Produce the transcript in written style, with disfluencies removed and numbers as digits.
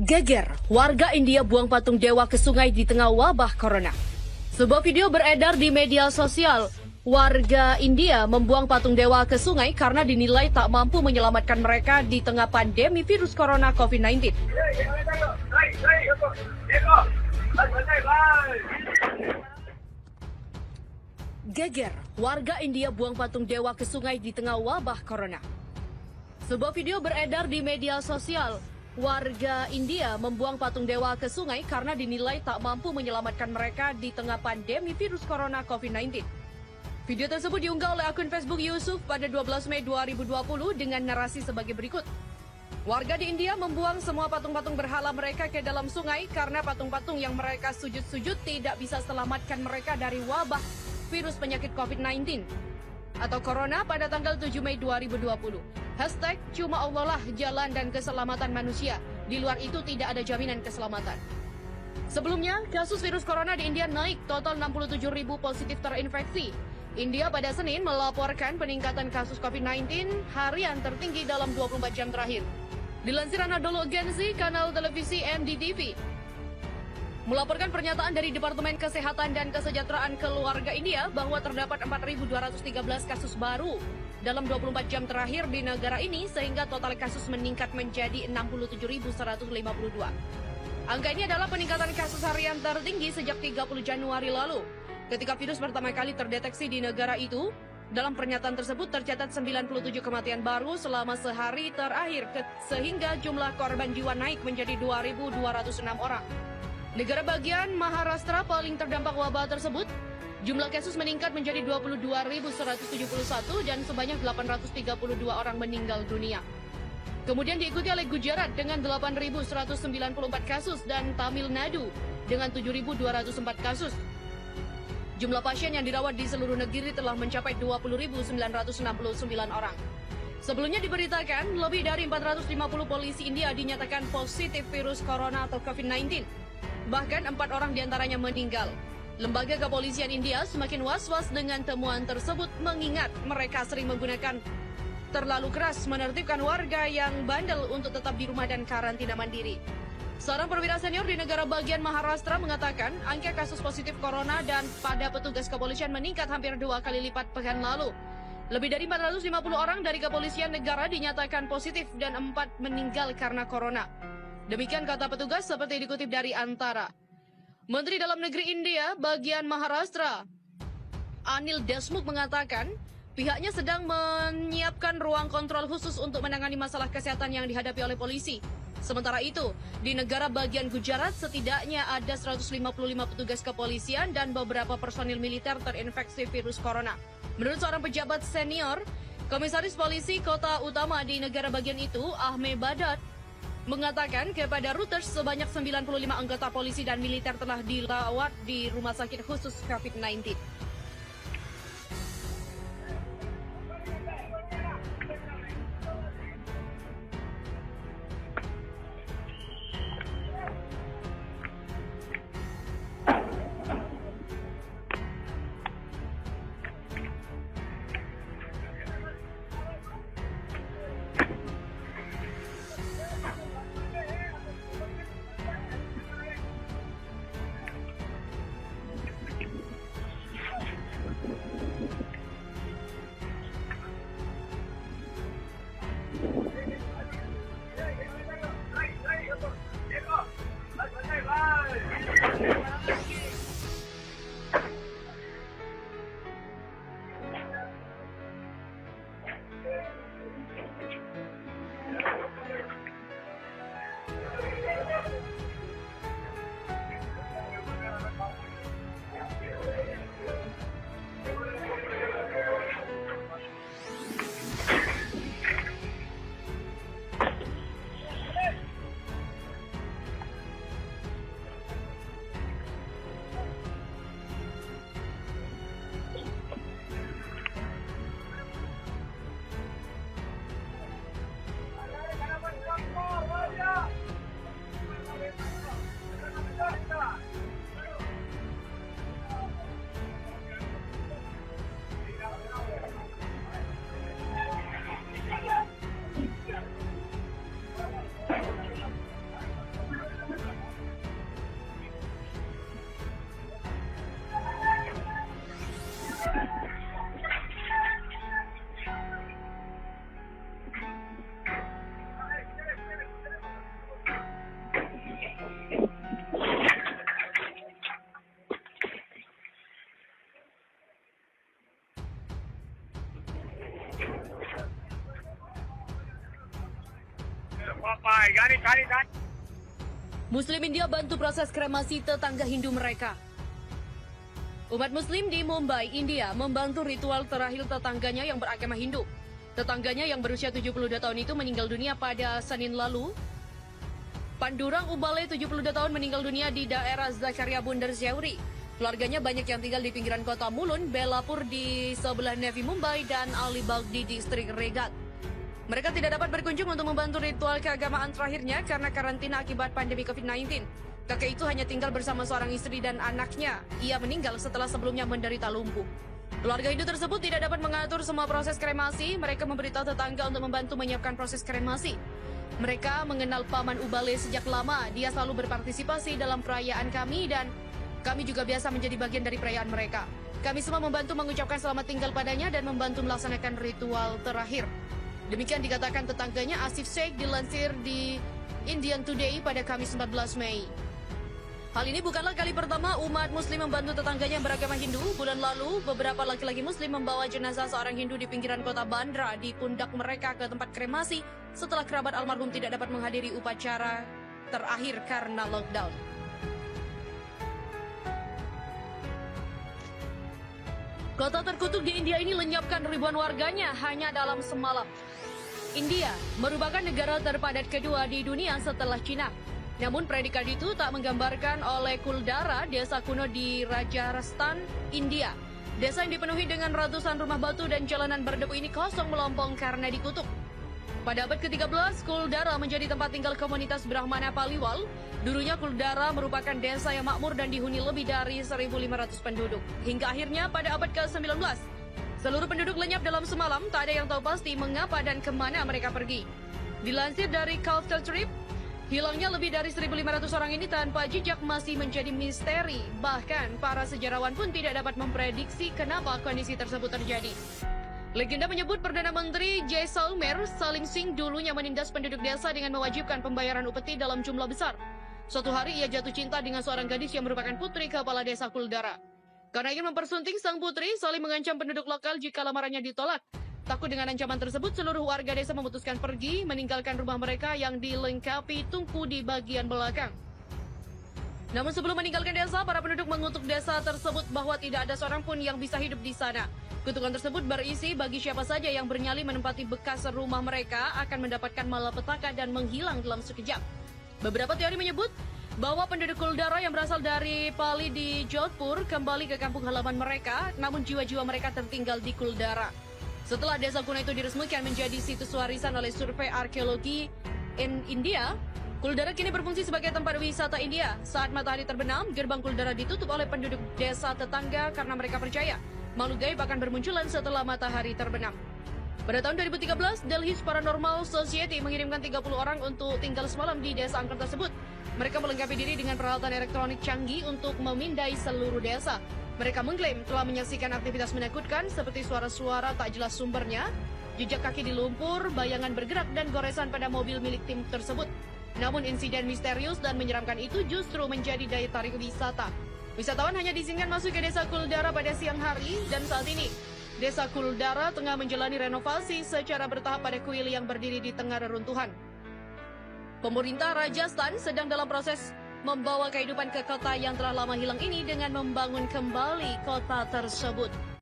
Geger, warga India buang patung dewa ke sungai di tengah wabah corona. Sebuah video beredar di media sosial. Warga India membuang patung dewa ke sungai karena dinilai tak mampu menyelamatkan mereka di tengah pandemi virus corona COVID-19. Geger, warga India buang patung dewa ke sungai di tengah wabah corona. Sebuah video beredar di media sosial. Warga India membuang patung dewa ke sungai karena dinilai tak mampu menyelamatkan mereka di tengah pandemi virus corona COVID-19. Video tersebut diunggah oleh akun Facebook Yusuf pada 12 Mei 2020 dengan narasi sebagai berikut. Warga di India membuang semua patung-patung berhala mereka ke dalam sungai karena patung-patung yang mereka sujud-sujud tidak bisa selamatkan mereka dari wabah virus penyakit COVID-19 atau Corona pada tanggal 7 Mei 2020. Hashtag cuma Allah lah jalan dan keselamatan manusia. Di luar itu tidak ada jaminan keselamatan. Sebelumnya, kasus virus corona di India naik total 67.000 positif terinfeksi. India pada Senin melaporkan peningkatan kasus COVID-19 harian tertinggi dalam 24 jam terakhir. Dilansir Anadolu Agency, kanal televisi NDTV, melaporkan pernyataan dari Departemen Kesehatan dan Kesejahteraan Keluarga India bahwa terdapat 4.213 kasus baru dalam 24 jam terakhir di negara ini sehingga total kasus meningkat menjadi 67.152. Angka ini adalah peningkatan kasus harian tertinggi sejak 30 Januari lalu, ketika virus pertama kali terdeteksi di negara itu. Dalam pernyataan tersebut tercatat 97 kematian baru selama sehari terakhir, sehingga jumlah korban jiwa naik menjadi 2.206 orang. Negara bagian Maharashtra paling terdampak wabah tersebut. Jumlah kasus meningkat menjadi 22.171 dan sebanyak 832 orang meninggal dunia. Kemudian diikuti oleh Gujarat dengan 8.194 kasus dan Tamil Nadu dengan 7.204 kasus. Jumlah pasien yang dirawat di seluruh negeri telah mencapai 20.969 orang. Sebelumnya diberitakan lebih dari 450 polisi India dinyatakan positif virus corona atau COVID-19. Bahkan 4 orang diantaranya meninggal. Lembaga kepolisian India semakin was-was dengan temuan tersebut mengingat mereka sering menggunakan terlalu keras menertibkan warga yang bandel untuk tetap di rumah dan karantina mandiri. Seorang perwira senior di negara bagian Maharashtra mengatakan angka kasus positif corona dan pada petugas kepolisian meningkat hampir 2 kali lipat pekan lalu. Lebih dari 450 orang dari kepolisian negara dinyatakan positif dan 4 meninggal karena corona. Demikian kata petugas seperti dikutip dari Antara. Menteri Dalam Negeri India bagian Maharashtra, Anil Deshmukh mengatakan pihaknya sedang menyiapkan ruang kontrol khusus untuk menangani masalah kesehatan yang dihadapi oleh polisi. Sementara itu, di negara bagian Gujarat setidaknya ada 155 petugas kepolisian dan beberapa personil militer terinfeksi virus corona. Menurut seorang pejabat senior, Komisaris Polisi Kota Utama di negara bagian itu, Ahmed Badat, mengatakan kepada Reuters sebanyak 95 anggota polisi dan militer telah dirawat di rumah sakit khusus COVID-19. cari. Muslim India bantu proses kremasi tetangga Hindu mereka. Umat Muslim di Mumbai, India membantu ritual terakhir tetangganya yang beragama Hindu. Tetangganya yang berusia 72 tahun itu meninggal dunia pada Senin lalu. Pandurang Ubale, 72 tahun, meninggal dunia di daerah Zakaria Bunder Zeuri. Keluarganya banyak yang tinggal di pinggiran kota Mulund, Belapur di sebelah Navi Mumbai, dan Alibag di distrik Regat. Mereka tidak dapat berkunjung untuk membantu ritual keagamaan terakhirnya karena karantina akibat pandemi COVID-19. Kakek itu hanya tinggal bersama seorang istri dan anaknya. Ia meninggal setelah sebelumnya menderita lumpuh. Keluarga Hindu tersebut tidak dapat mengatur semua proses kremasi. Mereka memberitahu tetangga untuk membantu menyiapkan proses kremasi. Mereka mengenal Paman Ubale sejak lama. Dia selalu berpartisipasi dalam perayaan kami dan kami juga biasa menjadi bagian dari perayaan mereka. Kami semua membantu mengucapkan selamat tinggal padanya dan membantu melaksanakan ritual terakhir. Demikian dikatakan tetangganya Asif Sheikh, dilansir di Indian Today pada Kamis 14 Mei. Hal ini bukanlah kali pertama umat Muslim membantu tetangganya yang beragama Hindu. Bulan lalu, beberapa laki-laki Muslim membawa jenazah seorang Hindu di pinggiran kota Bandra di pundak mereka ke tempat kremasi setelah kerabat almarhum tidak dapat menghadiri upacara terakhir karena lockdown. Kota terkutuk di India ini lenyapkan ribuan warganya hanya dalam semalam. India merupakan negara terpadat kedua di dunia setelah Cina. Namun predikat itu tak menggambarkan oleh Kuldara, desa kuno di Rajasthan, India. Desa yang dipenuhi dengan ratusan rumah batu dan jalanan berdebu ini kosong melompong karena dikutuk. Pada abad ke-13, Kuldara menjadi tempat tinggal komunitas Brahmana Paliwal. Dulunya Kuldara merupakan desa yang makmur dan dihuni lebih dari 1.500 penduduk. Hingga akhirnya pada abad ke-19, seluruh penduduk lenyap dalam semalam. Tak ada yang tahu pasti mengapa dan kemana mereka pergi. Dilansir dari Culture Trip, hilangnya lebih dari 1.500 orang ini tanpa jejak masih menjadi misteri. Bahkan para sejarawan pun tidak dapat memprediksi kenapa kondisi tersebut terjadi. Legenda menyebut Perdana Menteri Jaisalmer Salim Singh dulunya menindas penduduk desa dengan mewajibkan pembayaran upeti dalam jumlah besar. Suatu hari ia jatuh cinta dengan seorang gadis yang merupakan putri kepala desa Kuldara. Karena ingin mempersunting sang putri, Salim mengancam penduduk lokal jika lamarannya ditolak. Takut dengan ancaman tersebut, seluruh warga desa memutuskan pergi, meninggalkan rumah mereka yang dilengkapi tungku di bagian belakang. Namun sebelum meninggalkan desa, para penduduk mengutuk desa tersebut bahwa tidak ada seorang pun yang bisa hidup di sana. Kutukan tersebut berisi bagi siapa saja yang bernyali menempati bekas rumah mereka akan mendapatkan malapetaka dan menghilang dalam sekejap. Beberapa teori menyebut bahwa penduduk Kuldara yang berasal dari Pali di Jodhpur kembali ke kampung halaman mereka, namun jiwa-jiwa mereka tertinggal di Kuldara. Setelah desa kuno itu diresmikan menjadi situs warisan oleh survei arkeologi India, Kuldara kini berfungsi sebagai tempat wisata India. Saat matahari terbenam, gerbang Kuldara ditutup oleh penduduk desa tetangga karena mereka percaya makhluk gaib akan bermunculan setelah matahari terbenam. Pada tahun 2013, Delhi's Paranormal Society mengirimkan 30 orang untuk tinggal semalam di desa angker tersebut. Mereka melengkapi diri dengan peralatan elektronik canggih untuk memindai seluruh desa. Mereka mengklaim telah menyaksikan aktivitas menakutkan seperti suara-suara tak jelas sumbernya, jejak kaki di lumpur, bayangan bergerak, dan goresan pada mobil milik tim tersebut. Namun insiden misterius dan menyeramkan itu justru menjadi daya tarik wisata. Wisatawan hanya diizinkan masuk ke desa Kuldara pada siang hari dan saat ini desa Kuldara tengah menjalani renovasi secara bertahap pada kuil yang berdiri di tengah reruntuhan. Pemerintah Rajasthan sedang dalam proses membawa kehidupan ke kota yang telah lama hilang ini dengan membangun kembali kota tersebut.